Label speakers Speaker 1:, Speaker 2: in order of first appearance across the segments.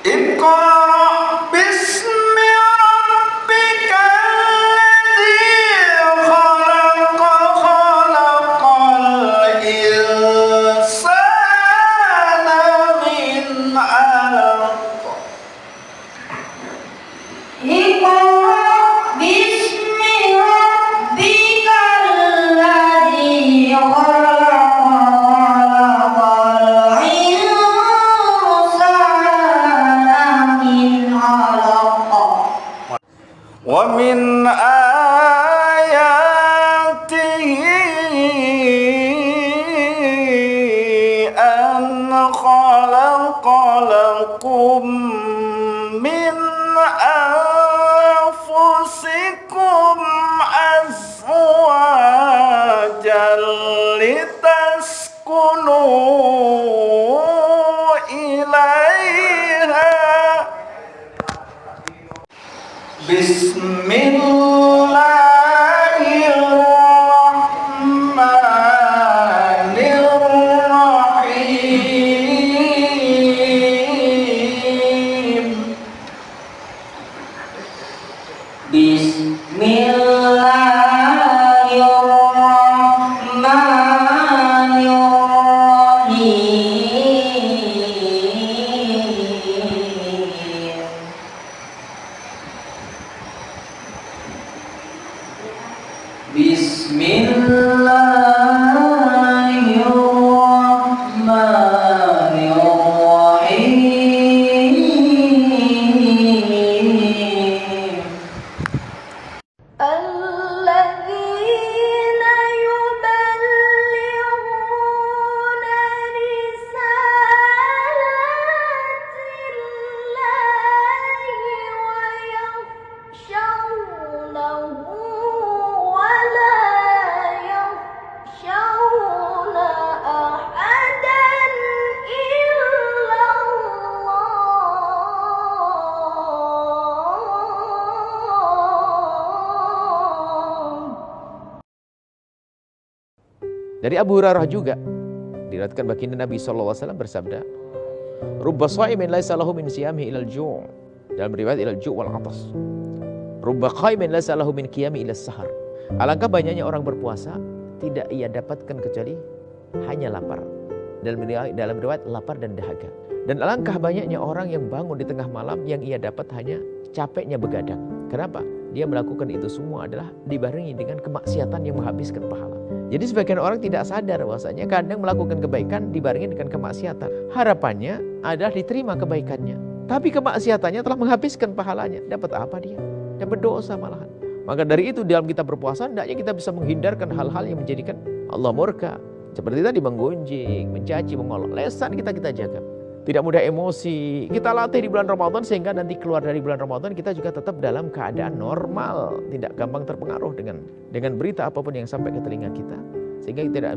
Speaker 1: Iqra bismi rabbikal ladzi khalaq khalaqal insana min 'alaq.
Speaker 2: Iqra bismi rabbikal ladzi khalaq khalaqal insana min 'alaq.
Speaker 1: Wa min ayatihi an khalaqa lakum min anfusikum azwajan litaskunu ilaiha. Bismillahirrahmanirrahim.
Speaker 2: Bismillahirrahmanirrahim. Bismillahirrahmanirrahim. Alladzina yuballighuna risalatillahi wa yakhshawnahu wa la yakhshawna ahadan illallah.
Speaker 3: Dari Abu Hurairah juga diriwayatkan baginda Nabi SAW bersabda, "Rubba sha'imin laisa lahu min siyamihi ilal ju'." Dalam riwayat ilal ju' wal 'atas. "Rubba qaimin laisa lahu min qiyami ila sahar." Alangkah banyaknya orang berpuasa tidak ia dapatkan kecuali hanya lapar. Dalam riwayat lapar dan dahaga. Dan alangkah banyaknya orang yang bangun di tengah malam yang ia dapat hanya capeknya begadang. Kenapa? Dia melakukan itu semua adalah dibarengi dengan kemaksiatan yang menghabiskan pahala. Jadi sebagian orang tidak sadar bahwasanya kadang melakukan kebaikan dibarengi dengan kemaksiatan. Harapannya adalah diterima kebaikannya. Tapi kemaksiatannya telah menghabiskan pahalanya. Dapat apa dia? Dapat dosa malahan. Maka dari itu dalam kita berpuasa hendaknya kita bisa menghindarkan hal-hal yang menjadikan Allah murka. Seperti tadi menggunjing, mencaci, mengolok. Lesan kita jaga. Tidak mudah emosi. Kita latih di bulan Ramadan sehingga nanti keluar dari bulan Ramadan kita juga tetap dalam keadaan normal. Tidak gampang terpengaruh dengan berita apapun yang sampai ke telinga kita. Sehingga kita tidak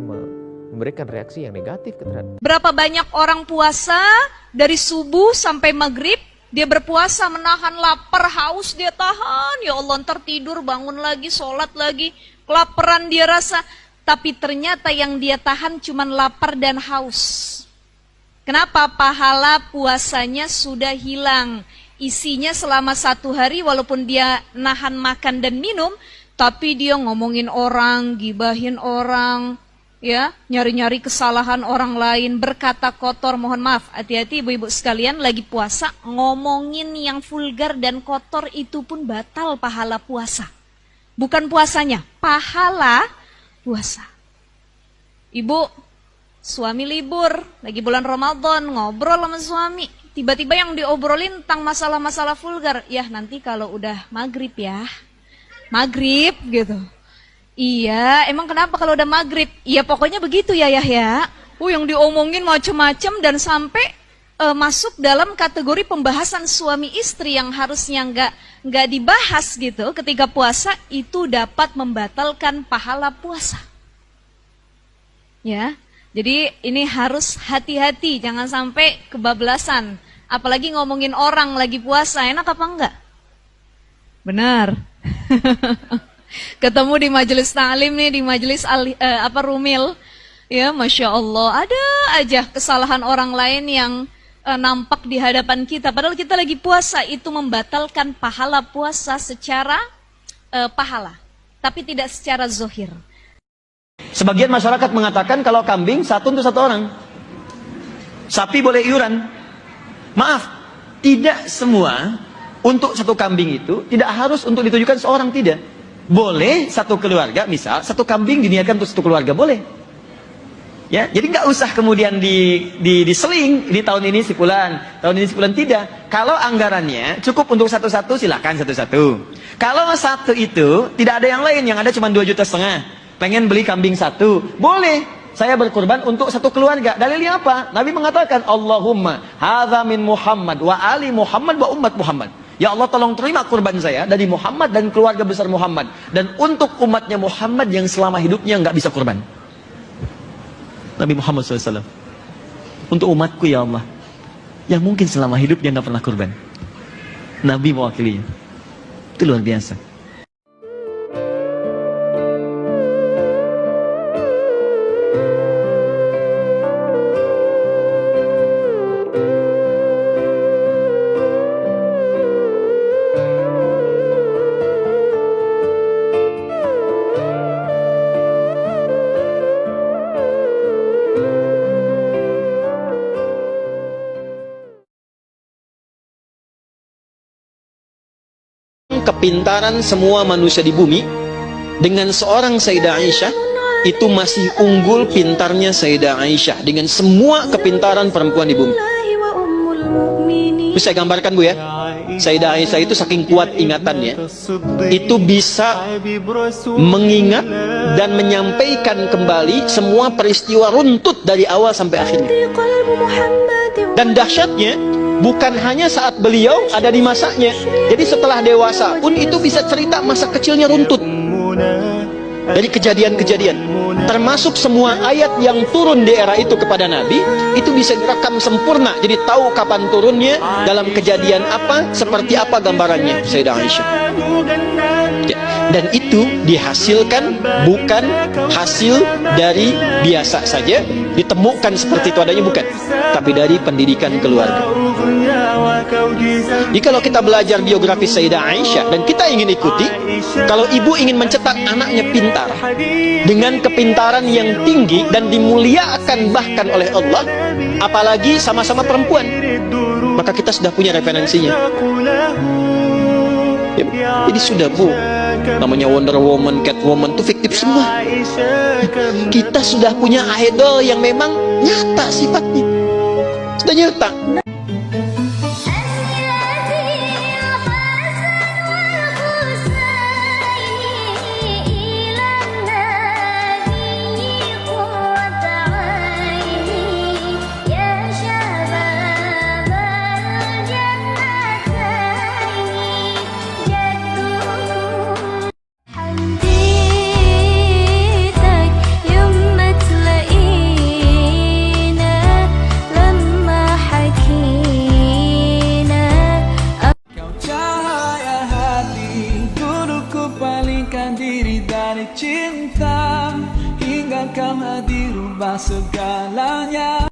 Speaker 3: memberikan reaksi yang negatif terhadap.
Speaker 4: Berapa banyak orang puasa dari subuh sampai maghrib, dia berpuasa menahan lapar, haus dia tahan. Ya Allah, ntar tidur, bangun lagi, sholat lagi, kelaparan dia rasa. Tapi ternyata yang dia tahan cuman lapar dan haus. Kenapa? Pahala puasanya sudah hilang. Isinya selama 1 hari walaupun dia nahan makan dan minum, tapi dia ngomongin orang, gibahin orang, ya, nyari-nyari kesalahan orang lain, berkata kotor. Mohon maaf, hati-hati ibu-ibu sekalian, lagi puasa ngomongin yang vulgar dan kotor itu pun batal pahala puasa. Bukan puasanya, pahala puasa. Ibu, suami libur, lagi bulan Ramadan, ngobrol sama suami. Tiba-tiba yang diobrolin tentang masalah-masalah vulgar. Ya nanti kalau udah maghrib ya. Maghrib gitu. Iya, emang kenapa kalau udah maghrib? Iya pokoknya begitu ya Yahya. Yang diomongin macem-macem dan sampai masuk dalam kategori pembahasan suami istri yang harusnya nggak dibahas gitu. Ketika puasa itu dapat membatalkan pahala puasa. Ya. Jadi ini harus hati-hati, jangan sampai kebablasan. Apalagi ngomongin orang lagi puasa, enak apa enggak? Benar. Ketemu di majelis ta'lim nih, di majelis Rumil. Ya, Masya Allah, ada aja kesalahan orang lain yang nampak di hadapan kita. Padahal kita lagi puasa, itu membatalkan pahala puasa secara pahala, tapi tidak secara zohir.
Speaker 5: Sebagian masyarakat mengatakan kalau kambing satu untuk satu orang, sapi boleh iuran. Maaf, tidak semua untuk satu kambing itu tidak harus untuk ditujukan seorang, tidak. Boleh satu keluarga, misal satu kambing diniatkan untuk satu keluarga, boleh. Ya, jadi nggak usah kemudian diseling, ini tahun ini sebulan, tahun ini sebulan, tidak. Kalau anggarannya cukup untuk satu-satu, silakan satu-satu. Kalau satu itu tidak ada yang lain, yang ada cuma 2,5 juta, pengen beli kambing satu, boleh. Saya berkurban untuk satu keluarga. Dalilnya apa? Nabi mengatakan, Allahumma hadza min Muhammad wa ali Muhammad wa ummat Muhammad. Ya Allah, tolong terima kurban saya dari Muhammad dan keluarga besar Muhammad, dan untuk umatnya Muhammad yang selama hidupnya nggak bisa kurban. Nabi Muhammad SAW, untuk umatku ya Allah, yang mungkin selama hidup dia nggak pernah kurban, Nabi mewakilinya. Itu luar biasa. Kepintaran semua manusia di bumi dengan seorang Sayyidah Aisyah itu masih unggul pintarnya Sayyidah Aisyah dengan semua kepintaran perempuan di bumi. Bisa saya gambarkan, Bu, ya. Sayyidah Aisyah itu saking kuat ingatannya, itu bisa mengingat dan menyampaikan kembali semua peristiwa runtut dari awal sampai akhirnya. Dan dahsyatnya, bukan hanya saat beliau ada di masanya, jadi setelah dewasa pun itu bisa cerita masa kecilnya runtut dari kejadian-kejadian, termasuk semua ayat yang turun di era itu kepada Nabi, itu bisa direkam sempurna, jadi tahu kapan turunnya, dalam kejadian apa, seperti apa gambarannya Sayyidah Aisyah. Ya, dan itu dihasilkan bukan hasil dari biasa saja, ditemukan seperti itu adanya, bukan, tapi dari pendidikan keluarga. Jadi kalau kita belajar biografi Sayyidah Aisyah dan kita ingin ikuti, kalau ibu ingin mencetak anaknya pintar dengan kepintaran yang tinggi dan dimuliakan bahkan oleh Allah, apalagi sama-sama perempuan, maka kita sudah punya referensinya. Ya, jadi sudah, Bu, namanya Wonder Woman, Catwoman itu fiktif semua. Kita sudah punya idol yang memang nyata sifatnya, sudah nyata.
Speaker 1: Cinta hingga kau hadir rubah segalanya.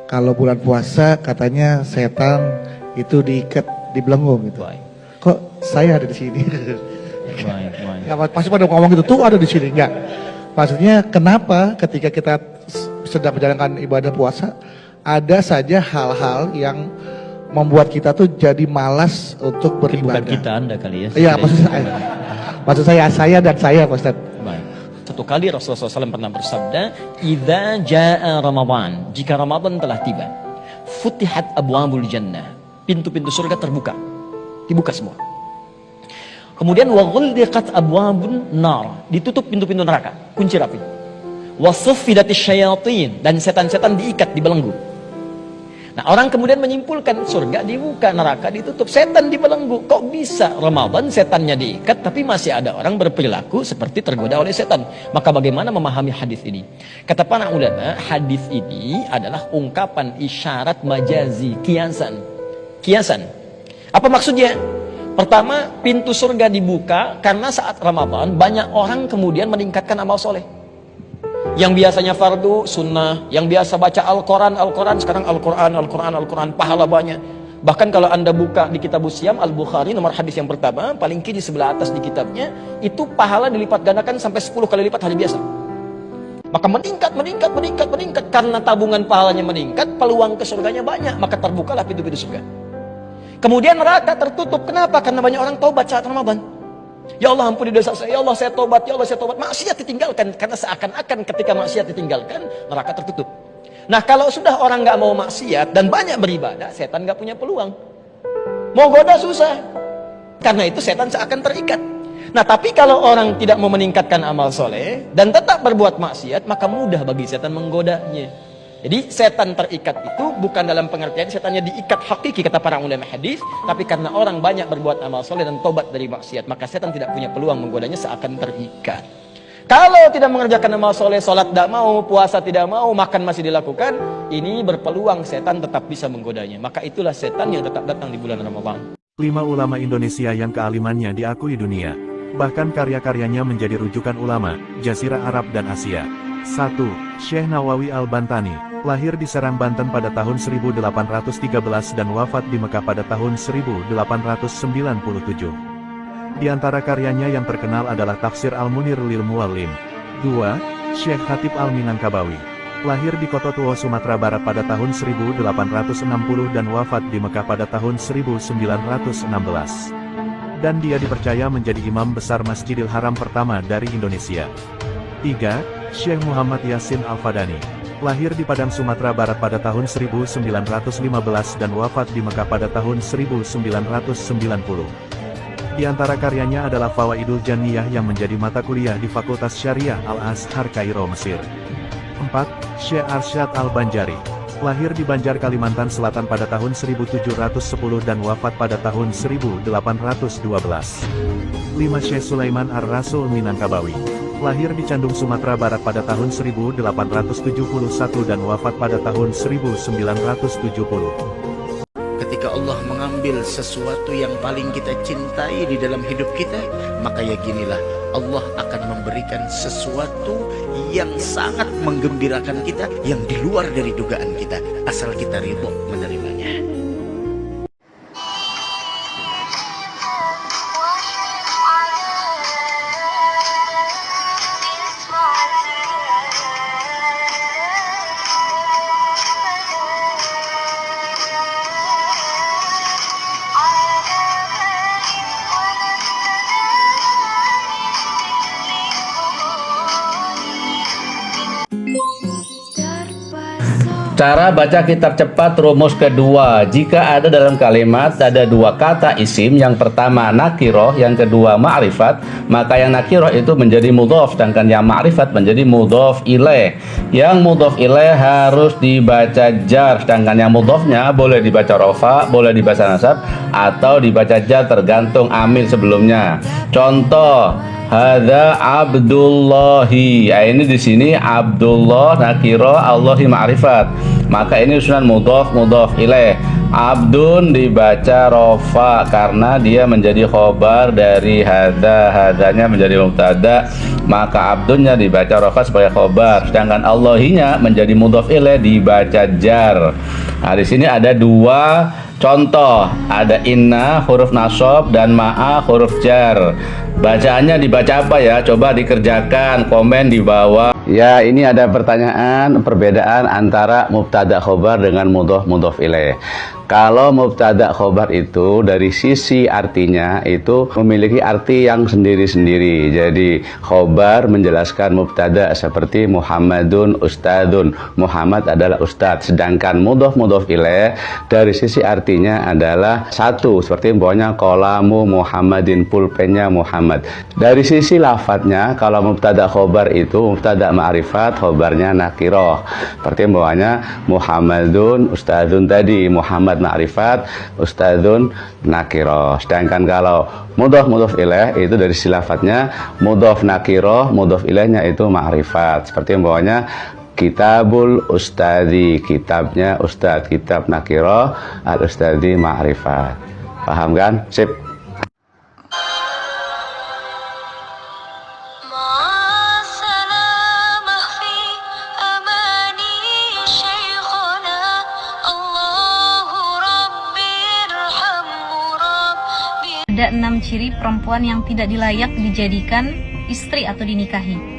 Speaker 6: Kalau bulan puasa katanya setan itu diikat, dibelenggu gitu.
Speaker 5: Baik.
Speaker 6: Kok saya ada di sini?
Speaker 5: Baik.
Speaker 6: Ya, pasti pada ngomong gitu, tuh ada di sini, enggak. Maksudnya kenapa ketika kita sedang menjalankan ibadah puasa, ada saja hal-hal yang membuat kita tuh jadi malas untuk beribadah.
Speaker 5: Bukan kita, Anda kali ya.
Speaker 6: Iya, maksud saya dan saya, Pak Ustaz.
Speaker 5: Baik. Satu kali Rasulullah SAW pernah bersabda, "Idza jaa Ramadan," jika Ramadan telah tiba, futihat abwabul jannah, pintu-pintu surga terbuka, dibuka semua. Kemudian wa ghulliqat abwabun nar, ditutup pintu-pintu neraka, kunci rapi. Wa suffidatis syayatin, dan setan-setan diikat, dibelenggu. Nah, orang kemudian menyimpulkan surga dibuka, neraka ditutup, setan dibelenggu. Kok bisa Ramadan setannya diikat tapi masih ada orang berperilaku seperti tergoda oleh setan? Maka bagaimana memahami hadis ini? Kata para ulama, hadis ini adalah ungkapan isyarat majazi, kiasan. Kiasan. Apa maksudnya? Pertama, pintu surga dibuka karena saat Ramadan banyak orang kemudian meningkatkan amal soleh. Yang biasanya fardu, sunnah, yang biasa baca Al-Quran, sekarang Al-Quran, pahala banyak. Bahkan kalau Anda buka di kitab Siam Al-Bukhari, nomor hadis yang pertama, paling kiri sebelah atas di kitabnya, itu pahala dilipat gandakan sampai 10 kali lipat hari biasa. Maka meningkat, karena tabungan pahalanya meningkat, peluang ke surganya banyak, maka terbukalah pintu-pintu surga. Kemudian neraka tertutup, kenapa? Karena banyak orang taubat saat Ramadan. Ya Allah ampuni dosa saya, ya Allah saya tobat, ya Allah saya tobat. Maksiat ditinggalkan, karena seakan-akan ketika maksiat ditinggalkan, neraka tertutup. Nah, kalau sudah orang nggak mau maksiat dan banyak beribadah, setan nggak punya peluang. Mau goda susah. Karena itu setan seakan terikat. Nah, tapi kalau orang tidak mau meningkatkan amal soleh dan tetap berbuat maksiat, maka mudah bagi setan menggodanya. Jadi setan terikat itu bukan dalam pengertian setannya diikat hakiki kata para ulama hadis, tapi karena orang banyak berbuat amal soleh dan tobat dari maksiat, maka setan tidak punya peluang menggodanya seakan terikat. Kalau tidak mengerjakan amal soleh, sholat tidak mau, puasa tidak mau, makan masih dilakukan, ini berpeluang setan tetap bisa menggodanya. Maka itulah setan yang tetap datang di bulan Ramadan.
Speaker 7: 5 ulama Indonesia yang kealimannya diakui dunia. Bahkan karya-karyanya menjadi rujukan ulama, Jazirah Arab dan Asia. 1. Syekh Nawawi Al-Bantani, lahir di Serang, Banten pada tahun 1813 dan wafat di Mekah pada tahun 1897. Di antara karyanya yang terkenal adalah Tafsir Al-Munir lil Muallim. 2. Syekh Hatib Al-Minangkabawi, lahir di Kota Tua, Sumatera Barat pada tahun 1860 dan wafat di Mekah pada tahun 1916. Dan dia dipercaya menjadi imam besar Masjidil Haram pertama dari Indonesia. 3. Syekh Muhammad Yasin Al-Fadani, lahir di Padang, Sumatera Barat pada tahun 1915 dan wafat di Mekah pada tahun 1990. Di antara karyanya adalah Fawaidul Janiyah yang menjadi mata kuliah di Fakultas Syariah Al-Azhar Kairo, Mesir. 4. Syekh Arsyad Al-Banjari, lahir di Banjar, Kalimantan Selatan pada tahun 1710 dan wafat pada tahun 1812. 5. Syekh Sulaiman Ar-Rasul Minangkabawi, lahir di Candung, Sumatera Barat pada tahun 1871 dan wafat pada tahun 1970.
Speaker 8: Ketika Allah mengambil sesuatu yang paling kita cintai di dalam hidup kita, maka yakinilah Allah akan memberikan sesuatu yang sangat menggembirakan kita, yang di luar dari dugaan kita, asal kita ridho menerimanya.
Speaker 9: Cara baca kitab cepat rumus kedua. Jika ada dalam kalimat ada dua kata isim, yang pertama nakiroh, yang kedua ma'rifat, maka yang nakiroh itu menjadi mudhof, sedangkan yang ma'rifat menjadi mudhof ilaih. Yang mudhof ilaih harus dibaca jar, sedangkan yang mudhofnya boleh dibaca rofa, boleh dibaca nasab, atau dibaca jar tergantung amil sebelumnya. Contoh, hadza Abdullahi. Ini di sini Abdullah nakiro, Allahi ma'rifat. Maka ini sunan mudhof ilaih. Abdun dibaca rofa karena dia menjadi khobar dari hadza, hadzanya menjadi mubtada, maka abdunnya dibaca rofa sebagai khobar, sedangkan Allahinya menjadi mudhof ilaih dibaca jar. Nah, di sini ada dua contoh, ada inna huruf nasab dan ma'a huruf jar. Bacaannya dibaca apa ya? Coba dikerjakan, komen di bawah. Ya, ini ada pertanyaan perbedaan antara mubtada khobar dengan mudhof ilaih. Kalau mubtada khobar itu dari sisi artinya itu memiliki arti yang sendiri-sendiri. Jadi khobar menjelaskan mubtada seperti Muhammadun ustadun, Muhammad adalah ustadz. Sedangkan mudhof ilaih dari sisi artinya adalah satu, seperti pokoknya kolamu Muhammadin, pulpennya Muhammad. Dari sisi lafadznya, kalau mubtada khobar itu mubtada ma'rifat, khobarnya nakiroh. Seperti bawahnya Muhammadun ustadzun tadi, Muhammad ma'rifat, ustadzun nakiroh. Sedangkan kalau mudhof ilaih itu dari silafatnya mudhof nakiroh, mudhof ilaihnya itu ma'rifat. Seperti bawahnya Kitabul Ustadi, kitabnya Ustadz, kitab nakiroh, al Ustadi ma'rifat. Paham kan? Sip.
Speaker 10: Ada 6 ciri perempuan yang tidak dilayak dijadikan istri atau dinikahi.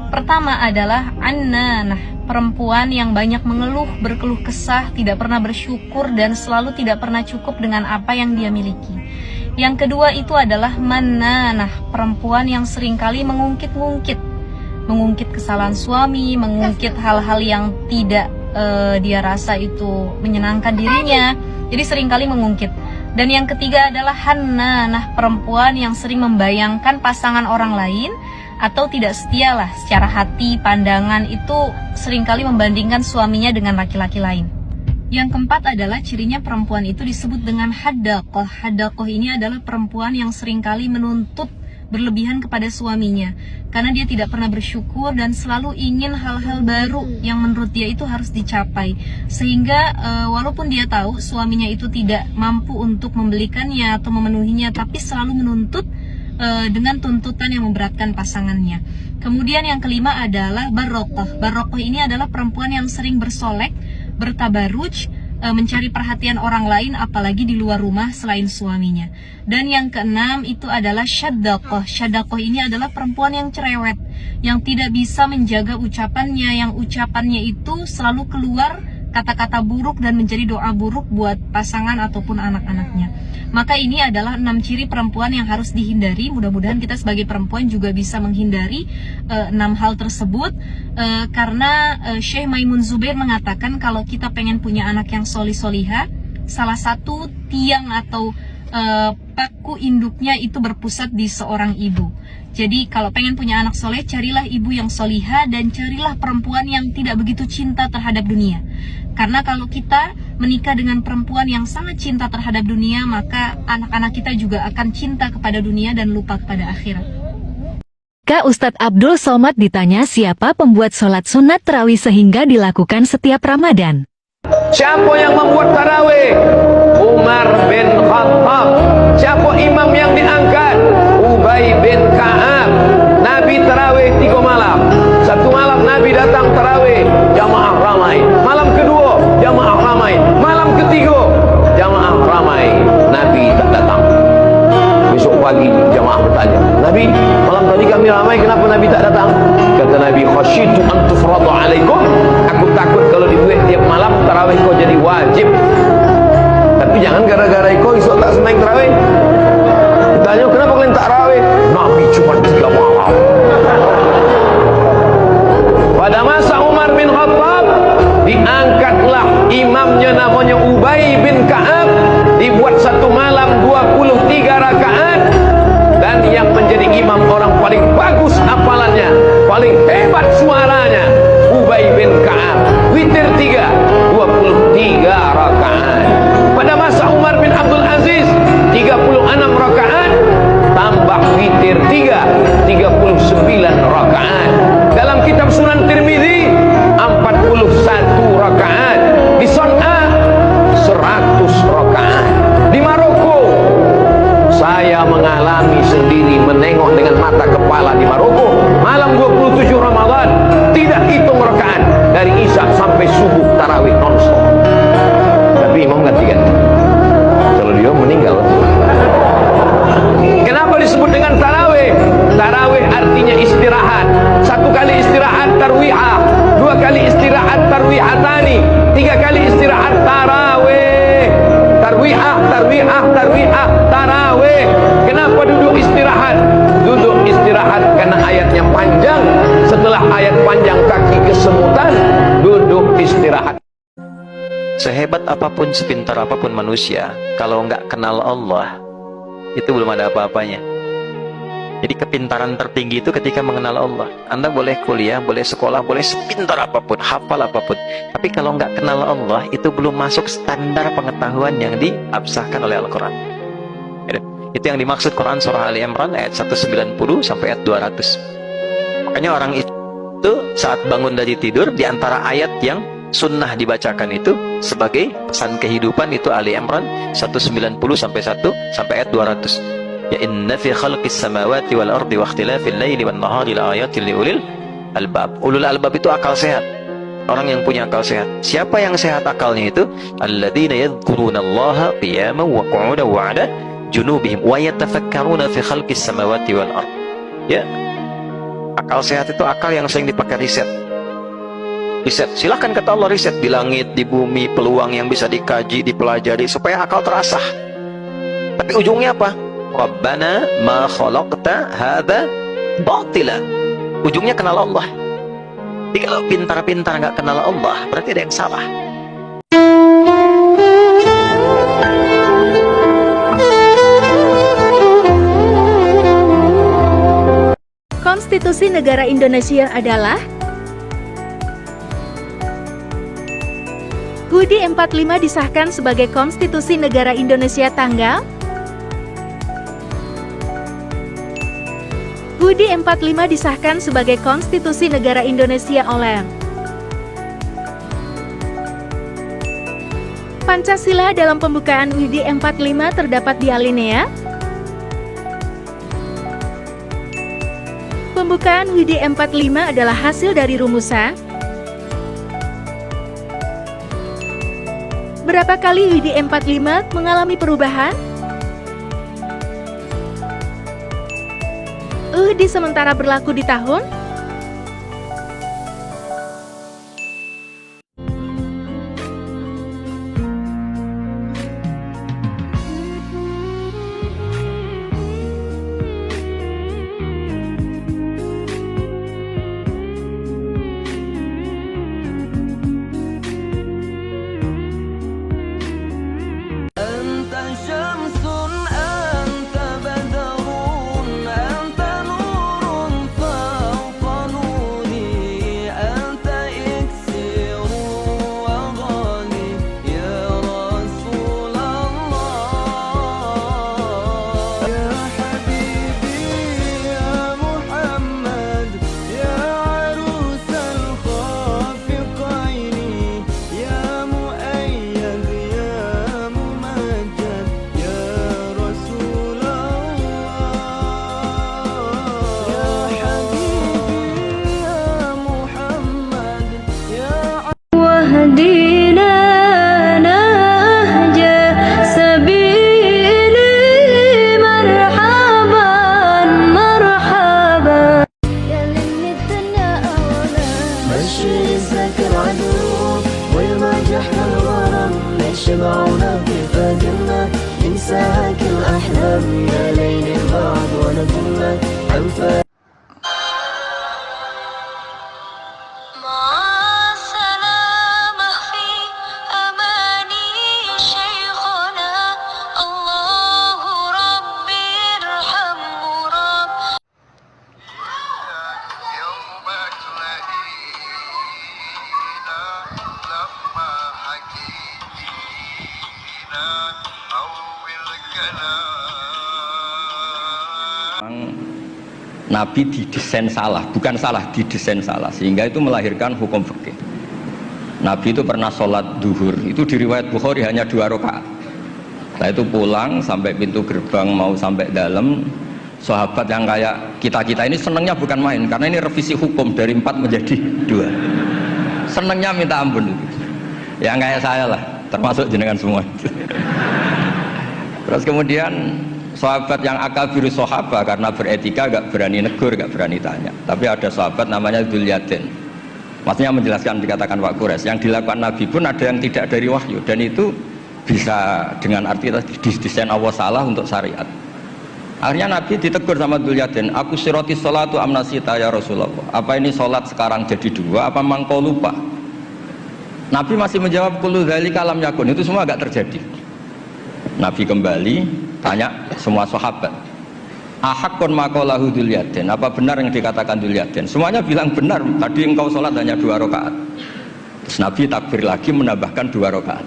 Speaker 10: Pertama adalah annanah, perempuan yang banyak mengeluh, berkeluh kesah, tidak pernah bersyukur dan selalu tidak pernah cukup dengan apa yang dia miliki. Yang kedua itu adalah mannanah, perempuan yang seringkali mengungkit kesalahan suami, mengungkit hal-hal yang tidak dia rasa itu menyenangkan dirinya, jadi seringkali mengungkit. Dan yang ketiga adalah hannanah, perempuan yang sering membayangkan pasangan orang lain atau tidak setia lah secara hati, pandangan itu seringkali membandingkan suaminya dengan laki-laki lain. Yang keempat adalah cirinya perempuan itu disebut dengan haddaqah. Haddaqah ini adalah perempuan yang seringkali menuntut berlebihan kepada suaminya karena dia tidak pernah bersyukur dan selalu ingin hal-hal baru yang menurut dia itu harus dicapai, sehingga walaupun dia tahu suaminya itu tidak mampu untuk membelikannya atau memenuhinya, tapi selalu menuntut dengan tuntutan yang memberatkan pasangannya. Kemudian yang kelima adalah barokah. Barokah ini adalah perempuan yang sering bersolek, bertabaruj, mencari perhatian orang lain apalagi di luar rumah selain suaminya. Dan yang keenam itu adalah syadaqah. Syadaqah ini adalah perempuan yang cerewet, yang tidak bisa menjaga ucapannya, yang ucapannya itu selalu keluar kata-kata buruk dan menjadi doa buruk buat pasangan ataupun anak-anaknya. Maka ini adalah 6 ciri perempuan yang harus dihindari. Mudah-mudahan kita sebagai perempuan juga bisa menghindari 6 hal tersebut, karena Syekh Maimun Zubair mengatakan kalau kita pengen punya anak yang solih-solihah, salah satu tiang atau paku induknya itu berpusat di seorang ibu. Jadi kalau pengen punya anak soleh, carilah ibu yang solihah dan carilah perempuan yang tidak begitu cinta terhadap dunia. Karena kalau kita menikah dengan perempuan yang sangat cinta terhadap dunia, maka anak-anak kita juga akan cinta kepada dunia dan lupa kepada akhirat.
Speaker 11: Kak Ustadz Abdul Somad ditanya siapa pembuat sholat sunat tarawih sehingga dilakukan setiap Ramadan.
Speaker 3: Siapa yang membuat tarawih? Umar bin Khattab. Siapa imam yang diangkat? Ubay bin Ka'ab. Nabi tarawih 3 malam. Satu malam Nabi datang tarawih, jamaah ramai. Malam kedua, jamaah ramai. Malam ketiga, jamaah ramai. Nabi tak datang. Besok pagi jamaah bertanya, Nabi, malam tadi kami ramai, kenapa Nabi tak datang? Kata Nabi, khasyitu an tufradu alaikum. Aku takut kalau dibuat tiap malam tarawih kau jadi wajib. Tapi jangan gara-gara kau esok tak senang tarawih. Tanya, kenapa kalian tak tarawih? Nabi cuma 3 malam. Pada masa Umar bin Khattab, diangkatlah imamnya namanya Ubay bin Ka'ab, dibuat satu malam 23 rakaat, dan yang menjadi imam orang paling bagus hafalannya, paling hebat suaranya, Ubay bin Ka'ab. Witir 3, 23 rakaat. Pada masa Umar bin Abdul Aziz, 36 rakaat, tambah witir 3, 39 rakaat. Dalam kitab Sunan Tirmidzi 41 rakaat. Di Son'a 100 rakaat. Di Maroko saya mengalami sendiri, menengok dengan mata kepala di Maroko, malam 27 Ramadan tidak hitung rakaat, dari Isya sampai subuh tarawih non-stop. Tapi imam ganti-ganti. Kalau dia meninggal. Kenapa disebut dengan tarawih? Tarawih artinya istirahat. 1 kali istirahat tarwihah, 2 kali istirahat tarwihatani, 3 kali istirahat tarawih. Tarwihah, tarwihah, tarwihah, tarawih. Kenapa duduk istirahat? Duduk istirahat karena ayatnya panjang. Setelah ayat panjang kaki kesemutan, duduk istirahat.
Speaker 5: Sehebat apapun, sepintar apapun manusia, kalau nggak kenal Allah, itu belum ada apa-apanya. Jadi kepintaran tertinggi itu ketika mengenal Allah. Anda boleh kuliah, boleh sekolah, boleh sepintar apapun, hafal apapun, tapi kalau nggak kenal Allah, itu belum masuk standar pengetahuan yang diabsahkan oleh Al-Quran. Itu yang dimaksud Quran surah Ali Imran ayat 190 sampai ayat 200. Makanya orang itu saat bangun dari tidur, di antara ayat yang sunnah dibacakan itu sebagai pesan kehidupan itu Ali Imran 190 sampai ayat 200. Ya inna fi khalqis samawati wal ardi wa ikhtilafil laili wan nahari la ayatin li ulil albab. Ulul albab itu akal sehat. Orang yang punya akal sehat. Siapa yang sehat akalnya itu? Alladzina yadhkurunallaha qiyaman wa qu'udan wa 'ala junubihim wa yatafakkaruna fi khalqis samawati wal ard. Ya. Akal sehat itu akal yang sering dipakai riset. Silahkan kata Allah riset di langit, di bumi, peluang yang bisa dikaji, dipelajari supaya akal terasah. Tapi ujungnya apa? Rabbana ma khalaqta hadza batila. Ujungnya kenal Allah. Jadi kalau pintar-pintar nggak kenal Allah, berarti ada yang salah.
Speaker 11: Konstitusi Negara Indonesia adalah HUD 45 disahkan sebagai Konstitusi Negara Indonesia tanggal HUD 45 disahkan sebagai Konstitusi Negara Indonesia oleh Pancasila. Dalam pembukaan HUD 45 terdapat di alinea. Pembukaan HUD 45 adalah hasil dari rumusan. Berapa kali HUD 45 mengalami perubahan? HUD sementara berlaku di tahun
Speaker 9: Nabi didesain salah, bukan salah, didesain salah, sehingga itu melahirkan hukum fikih. Nabi itu pernah sholat duhur, itu di riwayat Bukhari hanya 2 rakaat. Setelah itu pulang sampai pintu gerbang mau sampai dalam, sahabat yang kayak kita-kita ini senangnya bukan main, karena ini revisi hukum dari 4 menjadi 2. Senangnya minta ampun itu. Yang kayak saya lah, termasuk jenengan semua. Terus kemudian sahabat yang akabirus sahabat karena beretika gak berani negur, gak berani tanya. Tapi ada sahabat namanya Dzul Yadain. Maksudnya menjelaskan dikatakan Pak Quraisy, yang dilakukan Nabi pun ada yang tidak dari wahyu, dan itu bisa dengan arti didesain Allah salah untuk syariat. Akhirnya Nabi ditegur sama Dzul Yadain, aku siroti sholatu amnasita ya Rasulullah. Apa ini sholat sekarang jadi 2, apa memang kau lupa? Nabi masih menjawab kullu dzalika lam yakun, itu semua gak terjadi. Nabi kembali tanya semua sahabat, Ahakun makolahu Dzulyaden, apa benar yang dikatakan Dzulyaden? Semuanya bilang benar. Tadi engkau sholat hanya 2 rakaat. Terus Nabi takbir lagi menambahkan 2 rakaat.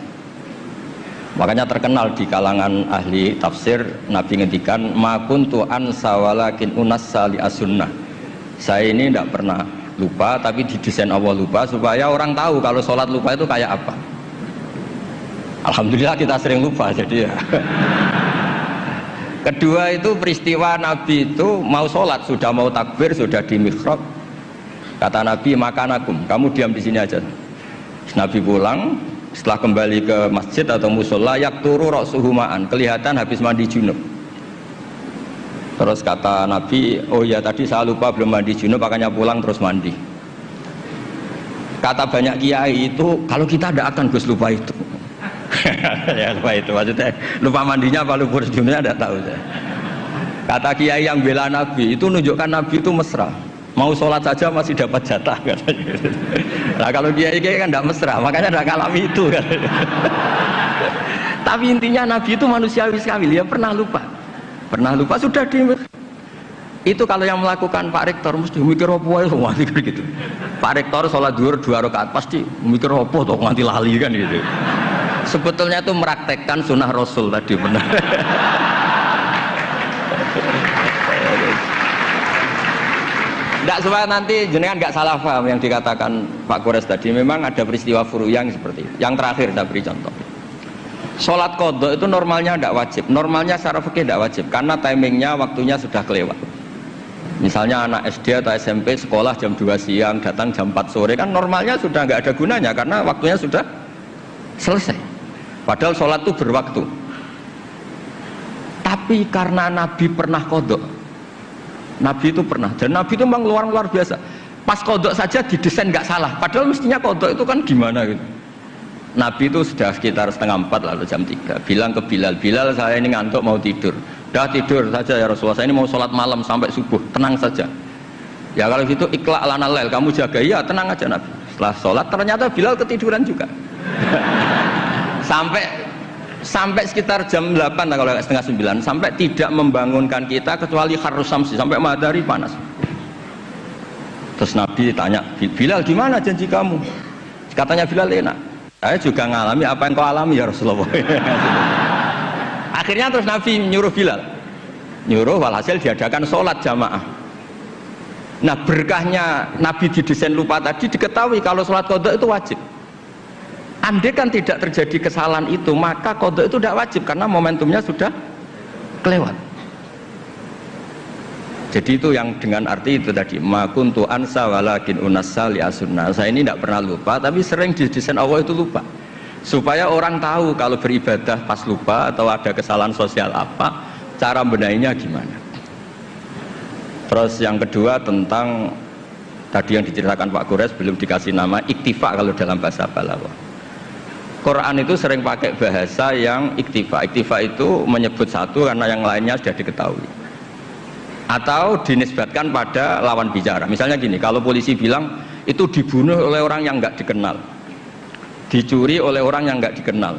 Speaker 9: Makanya terkenal di kalangan ahli tafsir, Nabi ngendikan ma kuntu ansa walakin unassa li as-sunnah. Saya ini tidak pernah lupa, tapi didesain Allah lupa supaya orang tahu kalau sholat lupa itu kayak apa. Alhamdulillah kita sering lupa jadi ya. Kedua itu peristiwa Nabi itu mau sholat, sudah mau takbir, sudah di mihrab. Kata Nabi, makanakum, kamu diam di sini aja. Terus Nabi pulang, setelah kembali ke masjid atau musola, yakturu ra'suhu ma'an, kelihatan habis mandi junub. Terus kata Nabi, oh ya tadi saya lupa belum mandi junub, makanya pulang terus mandi. Kata banyak kiai itu, kalau kita tidak akan Gus lupa itu. Ya lupa itu, maksudnya lupa mandinya apa lupa junubnya tidak tahu saya. Kata kiai yang bela Nabi itu nunjukkan Nabi itu mesra, mau sholat saja masih dapat jatah katanya. Nah kalau kiai kan tidak mesra, makanya tidak ngalami itu kan. Tapi intinya Nabi itu manusiawi sekali, dia pernah lupa sudah di itu. Kalau yang melakukan Pak Rektor mesti mikir apa ya, semua mikir gitu. Pak Rektor sholat zuhur 2 rakaat pasti mikir apa tuh nganti lali kan gitu. Sebetulnya itu meraktekkan sunnah Rasul tadi benar. Tidak supaya nanti jenengan nggak salah paham yang dikatakan Pak Kores tadi. Memang ada peristiwa furu yang seperti itu. Yang terakhir saya beri contoh. Sholat qadha itu normalnya tidak wajib. Normalnya secara fikih tidak wajib karena timingnya waktunya sudah kelewat. Misalnya anak SD atau SMP sekolah jam 2 siang datang jam 4 sore kan normalnya sudah nggak ada gunanya karena waktunya sudah selesai. Padahal sholat itu berwaktu. Tapi karena Nabi pernah kodok, Nabi itu pernah, dan Nabi itu memang luar biasa. Pas kodok saja didesain nggak salah. Padahal mestinya kodok itu kan gimana gitu. Nabi itu sudah sekitar 3:30 lalu jam 3 bilang ke Bilal, Bilal saya ini ngantuk mau tidur. Dah tidur saja ya Rasulullah, saya ini mau sholat malam sampai subuh, tenang saja. Ya kalau gitu ikhla' lana lail, kamu jaga. Iya tenang aja Nabi. Setelah sholat ternyata Bilal ketiduran juga. sampai sekitar jam 8 kalau 8:30 sampai tidak membangunkan kita kecuali harus samsi, sampai matahari panas. Terus Nabi tanya, Bilal gimana janji kamu? Katanya Bilal enak. Saya juga ngalami apa yang kau alami ya Rasulullah. Akhirnya terus Nabi nyuruh Bilal, nyuruh walhasil diadakan sholat jamaah. Nah berkahnya Nabi didesain lupa tadi diketahui kalau sholat qadha itu wajib. Andai kan tidak terjadi kesalahan itu, maka qadha itu tidak wajib karena momentumnya sudah kelewat. Jadi itu yang dengan arti itu tadi, ma kuntu ansa walakin unassa li as-sunnah. Saya ini tidak pernah lupa, tapi sering didesain Allah itu lupa. Supaya orang tahu kalau beribadah pas lupa atau ada kesalahan sosial apa, cara benahinya gimana. Terus yang kedua tentang tadi yang diceritakan Pak Kores belum dikasih nama iktifa kalau dalam bahasa Balaghah. Quran itu sering pakai bahasa yang iktifa. Iktifa itu menyebut satu karena yang lainnya sudah diketahui. Atau dinisbatkan pada lawan bicara. Misalnya gini, kalau polisi bilang itu dibunuh oleh orang yang nggak dikenal, dicuri oleh orang yang nggak dikenal.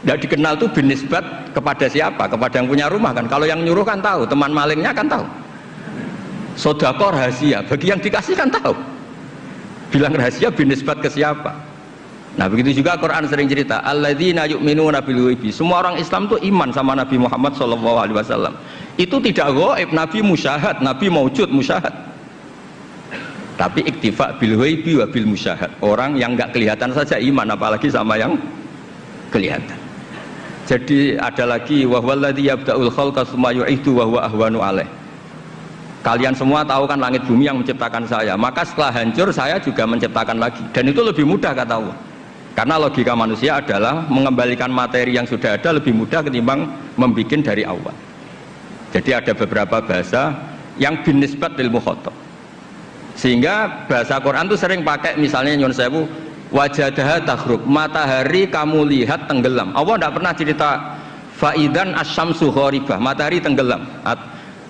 Speaker 9: Nggak dikenal itu binisbat kepada siapa? Kepada yang punya rumah kan. Kalau yang nyuruh kan tahu, teman malingnya kan tahu. Sodako rahasia, bagi yang dikasih kan tahu. Bilang rahasia binisbat ke siapa? Nah begitu juga Quran sering cerita alladzina yu'minuna bil ghaibi. Semua orang Islam itu iman sama Nabi Muhammad SAW. Itu tidak ghaib, Nabi musyahad, Nabi maujud musyahad. Tapi iktifa bil ghaibi wa bil musyahad. Orang yang nggak kelihatan saja iman, apalagi sama yang kelihatan. Jadi ada lagi wa huwallazi yabda'ul khalqa tsumma yu'idu wa huwa ahwanu alaih. Kalian semua tahu kan langit bumi yang menciptakan saya, maka setelah hancur saya juga menciptakan lagi, dan itu lebih mudah kata Allah. Karena logika manusia adalah mengembalikan materi yang sudah ada lebih mudah ketimbang membuat dari awal. Jadi ada beberapa bahasa yang binisbat lil mukhatab. Sehingga bahasa Quran itu sering pakai misalnya nyun sewu wajadaha taghrub, matahari kamu lihat tenggelam. Allah tidak pernah cerita faidan asyamsu gharibah, matahari tenggelam.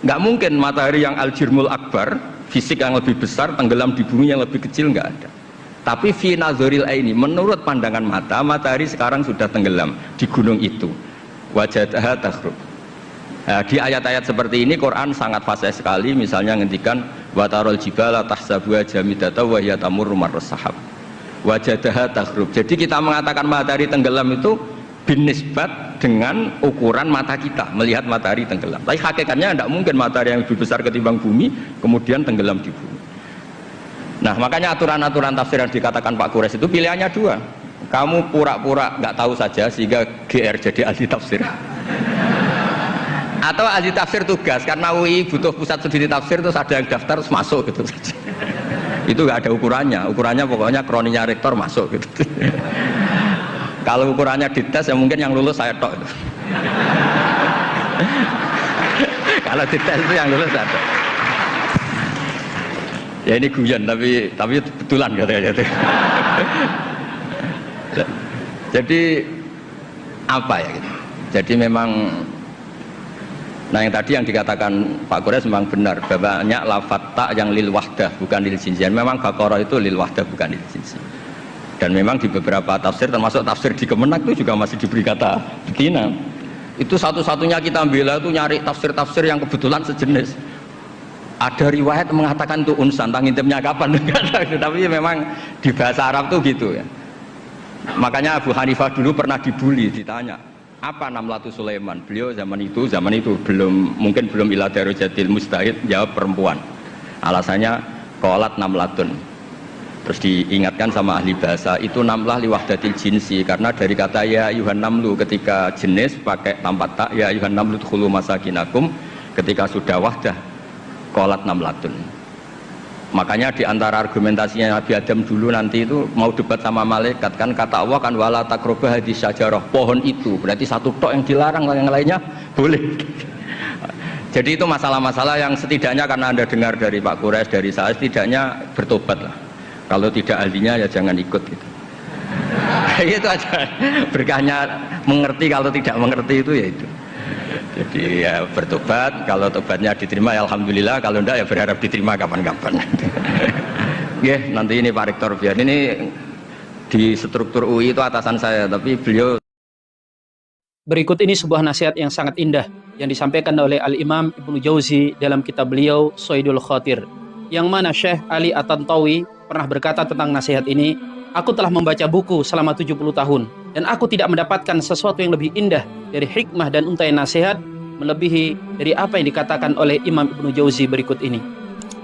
Speaker 9: Nggak mungkin matahari yang al-jirmul akbar, fisik yang lebih besar tenggelam di bumi yang lebih kecil, nggak ada. Tapi fi nazaril aini, menurut pandangan mata, matahari sekarang sudah tenggelam di gunung itu. Wajadaha taghrub. Nah, di ayat-ayat seperti ini Quran sangat fasih sekali, misalnya ngendikan wa tarol jibala tahsabuha jamidata wa hiya tamurru marras sahab wajadaha taghrub. Jadi kita mengatakan matahari tenggelam itu binisbat dengan ukuran mata kita melihat matahari tenggelam. Tapi hakikatnya tidak mungkin matahari yang lebih besar ketimbang bumi kemudian tenggelam di bumi. Nah, makanya aturan-aturan tafsir yang dikatakan Pak Quraisy itu pilihannya dua. Kamu pura-pura nggak tahu saja sehingga GR jadi ahli tafsir. Atau ahli tafsir tugas, karena UI butuh pusat studi tafsir, terus ada yang daftar terus masuk gitu saja. Itu nggak ada ukurannya pokoknya kroninya rektor masuk gitu. Kalau ukurannya dites ya mungkin yang lulus saya tok itu. Kalau dites itu yang lulus saya tok. Ya ini guyon tapi betulan katanya gitu. Jadi apa ya gitu. Jadi memang nah yang tadi yang dikatakan Pak Quraisy memang benar, banyak lafaz ta yang lil wahdah bukan lil jinsi. Memang Baqarah itu lil wahdah bukan lil jinsi. Dan memang di beberapa tafsir termasuk tafsir di Kemenak itu juga masih diberi kata betina. Itu satu-satunya kita bela itu nyari tafsir-tafsir yang kebetulan sejenis. Ada riwayat mengatakan itu unsan, tangintimnya kapan? Tapi memang di bahasa Arab tuh gitu ya. Makanya Abu Hanifah dulu pernah dibully, ditanya apa Namlatu Sulaiman. Beliau zaman itu mungkin belum ila darajatil mustahid, jawab perempuan. Alasannya qalat namlatun. Terus diingatkan sama ahli bahasa, itu namlah li wahdatil jinsi, karena dari kata ya ayuhan namlu ketika jenis pakai tanpa tak, ya ayuhan namlu dkhulu masakinakum, ketika sudah wahdah qalat namlatun. Makanya di antara argumentasinya Nabi Adam dulu nanti itu mau debat sama malaikat, kan kata Allah kan wala taqrabah hadis syajarah, pohon itu berarti satu tok yang dilarang, yang lainnya boleh. Jadi itu masalah-masalah yang setidaknya karena Anda dengar dari Pak Quraisy, dari saya, setidaknya bertobat lah. Kalau tidak ahlinya ya jangan ikut gitu. Itu aja berkahnya mengerti, kalau tidak mengerti itu ya itu. Jadi ya bertobat, kalau tobatnya diterima ya alhamdulillah, kalau enggak ya berharap diterima kapan-kapan. Nggih, nanti ini Pak Rektor biar ini di struktur UI itu atasan saya, tapi beliau.
Speaker 12: Berikut ini sebuah nasihat yang sangat indah yang disampaikan oleh Al-Imam Ibnu Jauzi dalam kitab beliau Saidul Khatir, yang mana Syekh Ali At-Tantawi pernah berkata tentang nasihat ini, aku telah membaca buku selama 70 tahun dan aku tidak mendapatkan sesuatu yang lebih indah dari hikmah dan untaian nasihat melebihi dari apa yang dikatakan oleh Imam Ibnu Jauzi berikut ini.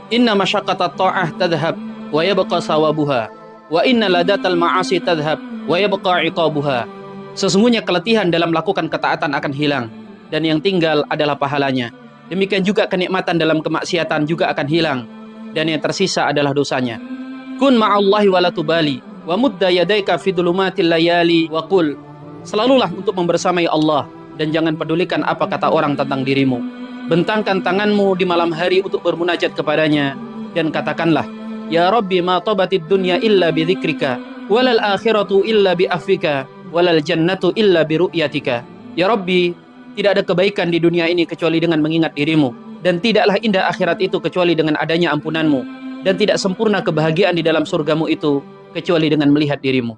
Speaker 12: Inna masyaqqatat ta'ah tadhhab wa yabqa sawabuha wa inna ladatal ma'asi tadhhab wa yabqa iqabuha. Sesungguhnya keletihan dalam melakukan ketaatan akan hilang dan yang tinggal adalah pahalanya. Demikian juga kenikmatan dalam kemaksiatan juga akan hilang dan yang tersisa adalah dosanya. Kun ma'allahi wa la tubali wa mudda yadaika fi dhulumatil layali wa qul. Selalulah untuk membersamai Allah dan jangan pedulikan apa kata orang tentang dirimu. Bentangkan tanganmu di malam hari untuk bermunajat kepadanya dan katakanlah, ya Rabbi ma tabatid dunya illa bi dzikrika walal akhiratu illa bi afwika walal jannatu illa bi ru'yatika. Ya Rabbi, tidak ada kebaikan di dunia ini kecuali dengan mengingat dirimu, dan tidaklah indah akhirat itu kecuali dengan adanya ampunanmu, dan tidak sempurna kebahagiaan di dalam surgamu itu kecuali dengan melihat dirimu.